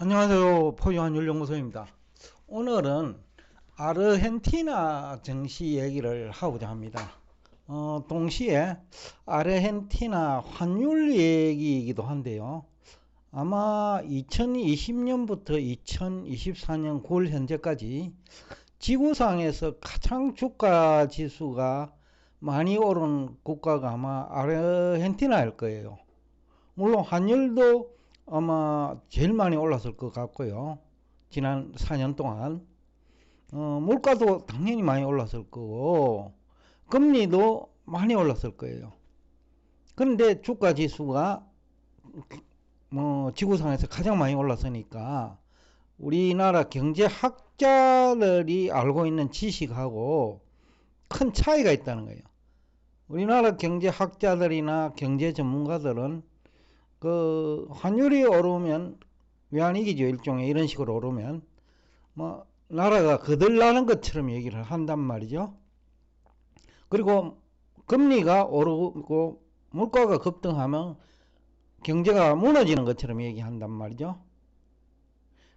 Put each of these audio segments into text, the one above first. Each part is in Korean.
안녕하세요. 포유한율연구소입니다. 오늘은 아르헨티나 증시 얘기를 하고자 합니다. 동시에 아르헨티나 환율 얘기이기도 한데요. 아마 2020년부터 2024년 9월 현재까지 지구상에서 가장 주가 지수가 많이 오른 국가가 아마 아르헨티나일 거예요. 물론 환율도 아마 제일 많이 올랐을 것 같고요. 지난 4년 동안 물가도 당연히 많이 올랐을 거고 금리도 많이 올랐을 거예요. 그런데 주가 지수가 지구상에서 가장 많이 올랐으니까 우리나라 경제학자들이 알고 있는 지식하고 큰 차이가 있다는 거예요. 우리나라 경제학자들이나 경제 전문가들은 그 환율이 오르면 외환위기죠. 일종의 이런 식으로 오르면 나라가 거들나는 것처럼 얘기를 한단 말이죠. 그리고 금리가 오르고 물가가 급등하면 경제가 무너지는 것처럼 얘기한단 말이죠.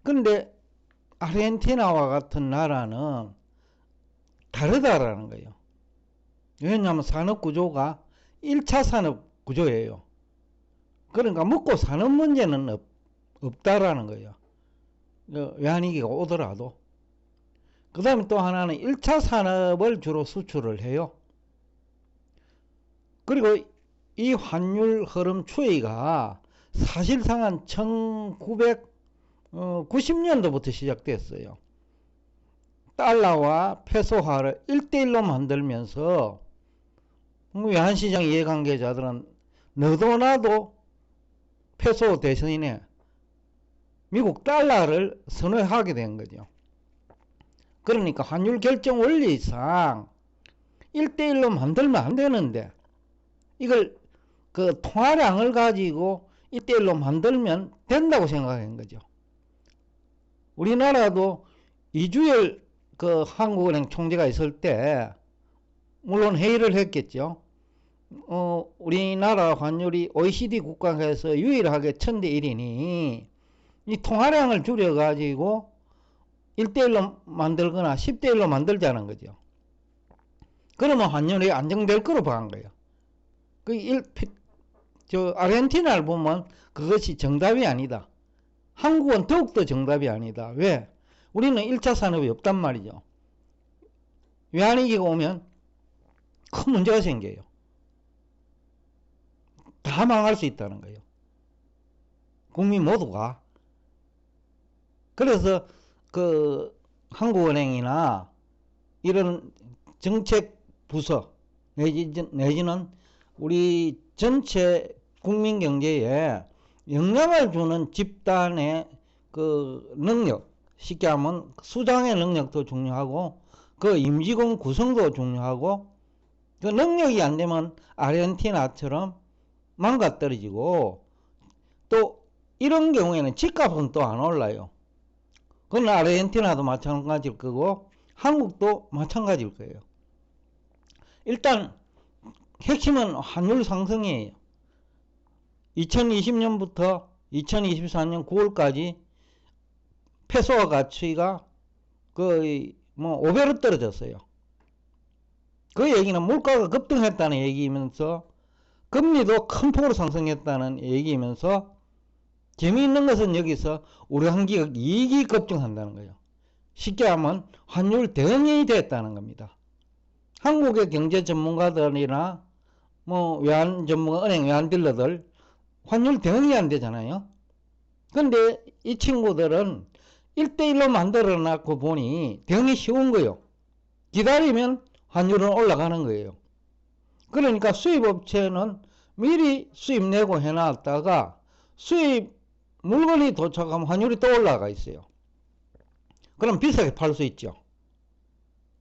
그런데 아르헨티나와 같은 나라는 다르다라는 거예요. 왜냐하면 산업 구조가 1차 산업 구조예요. 그러니까 먹고 사는 문제는 없다라는 거예요. 외환위기가 오더라도. 그 다음에 또 하나는 1차 산업을 주로 수출을 해요. 그리고 이 환율 흐름 추이가 사실상은 1990년도부터 시작됐어요. 달러와 페소화를 1대1로 만들면서 외환시장 이해관계자들은 너도 나도 페소 대신에 미국 달러를 선호하게 된 거죠. 그러니까 환율 결정 원리상 1대1로 만들면 안 되는데 이걸 그 통화량을 가지고 1대1로 만들면 된다고 생각한 거죠. 우리나라도 이주열 그 한국은행 총재가 있을 때 물론 회의를 했겠죠. 우리나라 환율이 OECD 국가에서 유일하게 1000대1이니 이 통화량을 줄여가지고 1대1로 만들거나 10대1로 만들자는 거죠. 그러면 환율이 안정될 거로 봐한 거예요. 아르헨티나를 보면 그것이 정답이 아니다. 한국은 더욱더 정답이 아니다. 왜? 우리는 1차 산업이 없단 말이죠. 외환위기가 오면 큰 문제가 생겨요. 다 망할 수 있다는 거예요. 국민 모두가. 그래서 그 한국은행이나 이런 정책 부서 내지는 우리 전체 국민 경제에 영향을 주는 집단의 그 능력, 쉽게 하면 수장의 능력도 중요하고 그 임직원 구성도 중요하고 그 능력이 안 되면 아르헨티나처럼 망가떨어지고 또 이런 경우에는 집값은 또 안 올라요. 그건 아르헨티나도 마찬가지일 거고 한국도 마찬가지일 거예요. 일단 핵심은 환율 상승이에요. 2020년부터 2024년 9월까지 페소화 가치가 거의 5배로 떨어졌어요. 그 얘기는 물가가 급등했다는 얘기이면서 금리도 큰 폭으로 상승했다는 얘기이면서 재미있는 것은 여기서 우리 한국이 이익이 급증한다는 거예요. 쉽게 하면 환율 대응이 됐다는 겁니다. 한국의 경제 전문가들이나 외환 전문가, 은행 외환 딜러들 환율 대응이 안 되잖아요. 근데 이 친구들은 1대1로 만들어 놨고 보니 대응이 쉬운 거예요. 기다리면 환율은 올라가는 거예요. 그러니까 수입업체는 미리 수입 내고 해놨다가 수입 물건이 도착하면 환율이 또 올라가 있어요. 그럼 비싸게 팔 수 있죠.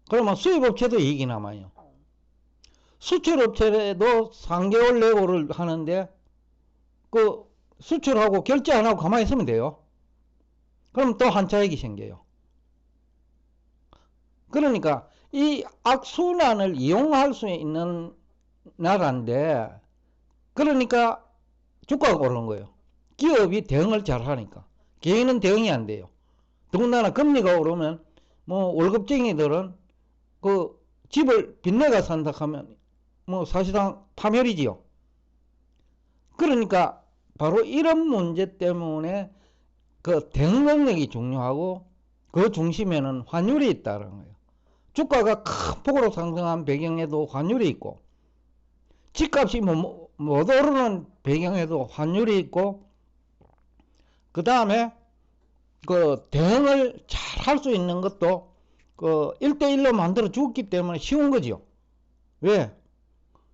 그러면 수입업체도 이익이 남아요. 수출업체도 3개월 내고를 하는데 그 수출하고 결제 안 하고 가만히 있으면 돼요. 그럼 또 한 차익이 생겨요. 그러니까 이 악순환을 이용할 수 있는 나라인데 그러니까 주가가 오르는 거예요. 기업이 대응을 잘 하니까. 개인은 대응이 안 돼요. 더군다나 금리가 오르면 뭐 월급쟁이들은 그 집을 빚내가 산다 하면 뭐 사실상 파멸이지요. 그러니까 바로 이런 문제 때문에 그 대응 능력이 중요하고 그 중심에는 환율이 있다는 거예요. 주가가 큰 폭으로 상승한 배경에도 환율이 있고 집값이 못 오르는 배경에도 환율이 있고 그 다음에 그 대응을 잘 할 수 있는 것도 그 1대1로 만들어 주었기 때문에 쉬운 거죠. 왜?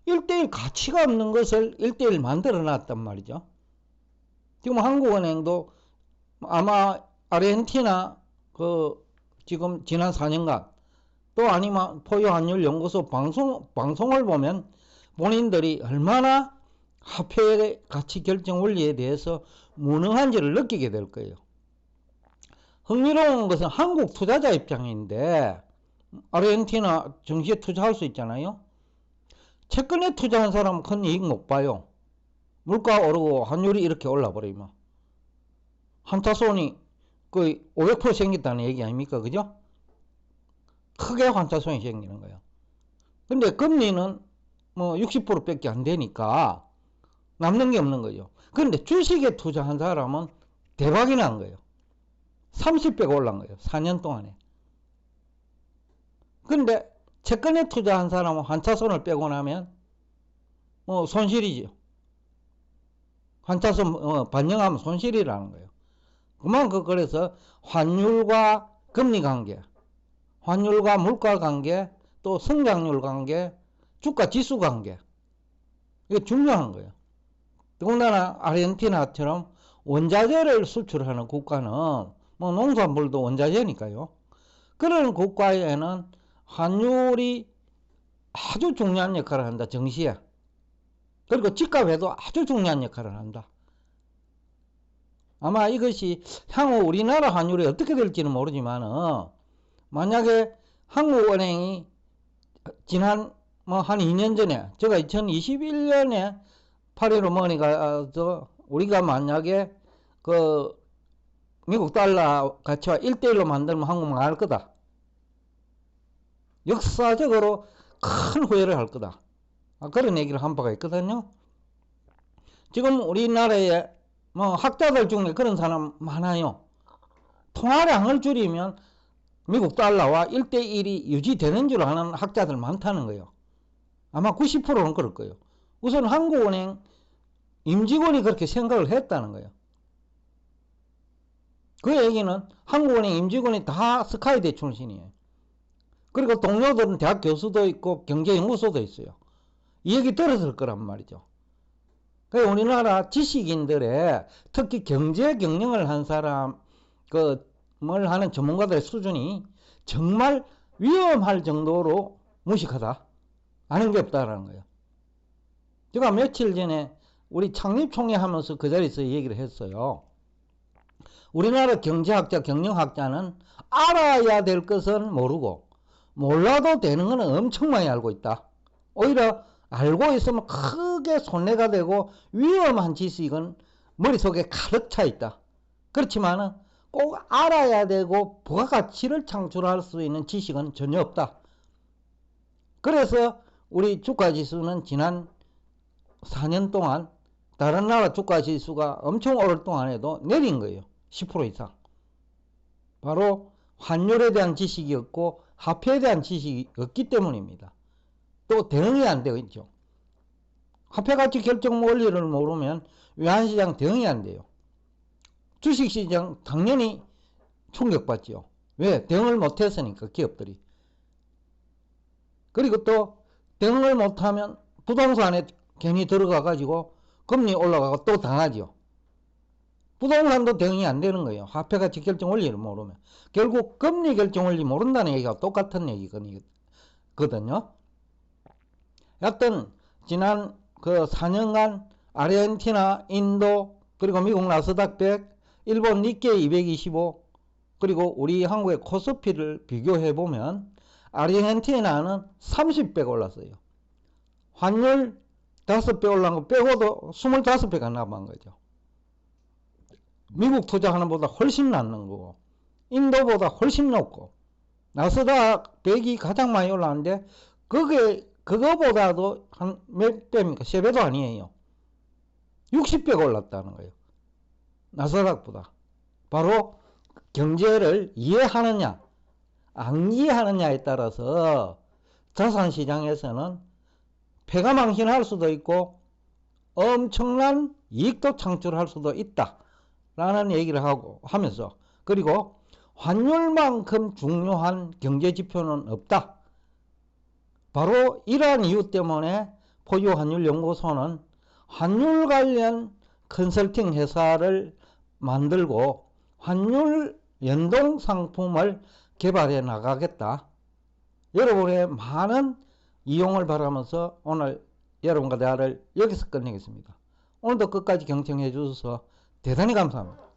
1대1 가치가 없는 것을 1대1 만들어 놨단 말이죠. 지금 한국은행도 아마 아르헨티나 그 지금 지난 4년간 또 아니면 포유환율 연구소 방송을 보면 본인들이 얼마나 화폐의 가치 결정 원리에 대해서 무능한지를 느끼게 될 거예요. 흥미로운 것은 한국 투자자 입장인데 아르헨티나 증시에 투자할 수 있잖아요. 채권에 투자한 사람은 큰 이익 못 봐요. 물가 오르고 환율이 이렇게 올라버리면 환타손이 거의 500% 생겼다는 얘기 아닙니까? 그죠? 크게 환타손이 생기는 거예요. 근데 금리는 뭐 60%밖에 안 되니까 남는 게 없는 거죠. 그런데 주식에 투자한 사람은 대박이 난 거예요. 30배가 올라간 거예요. 4년 동안에. 근데 채권에 투자한 사람은 환차손을 빼고 나면 뭐 손실이죠. 환차손 반영하면 손실이라는 거예요. 그만큼 그래서 환율과 금리 관계, 환율과 물가 관계, 또 성장률 관계, 주가 지수 관계, 이게 중요한 거예요. 더군다나 아르헨티나처럼 원자재를 수출하는 국가는 뭐 농산물도 원자재니까요. 그런 국가에는 환율이 아주 중요한 역할을 한다. 증시에. 그리고 집값에도 아주 중요한 역할을 한다. 아마 이것이 향후 우리나라 환율이 어떻게 될지는 모르지만은 만약에 한국은행이 지난 뭐 한 2년 전에 제가 2021년에 8.15 머니가 우리가 만약에 그 미국 달러 가치와 1대1로 만들면 한국 망할 거다. 역사적으로 큰 후회를 할 거다. 그런 얘기를 한 바가 있거든요. 지금 우리나라에 뭐 학자들 중에 그런 사람 많아요. 통화량을 줄이면 미국 달러와 1대1이 유지되는 줄 아는 학자들 많다는 거예요. 아마 90%는 그럴 거예요. 우선 한국은행 임직원이 그렇게 생각을 했다는 거예요. 그 얘기는 한국은행 임직원이 다 스카이대 출신이에요. 그리고 동료들은 대학 교수도 있고 경제연구소도 있어요. 이 얘기 들었을 거란 말이죠. 그러니까 우리나라 지식인들의 특히 경제 경영을 한 사람, 뭘 하는 전문가들의 수준이 정말 위험할 정도로 무식하다. 아는 게 없다라는 거예요. 제가 며칠 전에 우리 창립총회 하면서 그 자리에서 얘기를 했어요. 우리나라 경제학자, 경영학자는 알아야 될 것은 모르고 몰라도 되는 것은 엄청 많이 알고 있다. 오히려 알고 있으면 크게 손해가 되고 위험한 지식은 머릿속에 가득 차 있다. 그렇지만은 꼭 알아야 되고 부가가치를 창출할 수 있는 지식은 전혀 없다. 그래서 우리 주가지수는 지난 4년 동안 다른 나라 주가지수가 엄청 오를 동안에도 내린 거예요. 10% 이상. 바로 환율에 대한 지식이 없고 화폐에 대한 지식이 없기 때문입니다. 또 대응이 안 되고 있죠. 화폐가치 결정 원리를 모르면 외환시장 대응이 안 돼요. 주식시장 당연히 충격받죠. 왜? 대응을 못했으니까 기업들이. 그리고 또 대응을 못하면 부동산에 괜히 들어가가지고 금리 올라가고 또 당하죠. 부동산도 대응이 안 되는 거예요. 화폐가치 결정 원리를 모르면. 결국 금리 결정 원리 모른다는 얘기가 똑같은 얘기거든요. 여튼 지난 그 4년간 아르헨티나, 인도, 그리고 미국 나스닥 100, 일본 니케이 225, 그리고 우리 한국의 코스피를 비교해 보면 아르헨티나는 30배가 올랐어요. 환율 5배 올라간 거 빼고도 25배가 남은 거죠. 미국 투자하는 보다 훨씬 낮는 거고, 인도보다 훨씬 높고, 나스닥 100이 가장 많이 올랐는데, 그거보다도 한 몇 배입니까? 3배도 아니에요. 60배가 올랐다는 거예요. 나스닥보다. 바로 경제를 이해하느냐, 안 이해하느냐에 따라서 자산시장에서는 폐가 망신할 수도 있고 엄청난 이익도 창출할 수도 있다 라는 얘기를 하면서, 그리고 환율만큼 중요한 경제지표는 없다. 바로 이러한 이유 때문에 포유환율연구소는 환율 관련 컨설팅 회사를 만들고 환율 연동 상품을 개발해 나가겠다. 여러분의 많은 이용을 바라면서 오늘 여러분과 대화를 여기서 끝내겠습니다. 오늘도 끝까지 경청해 주셔서 대단히 감사합니다.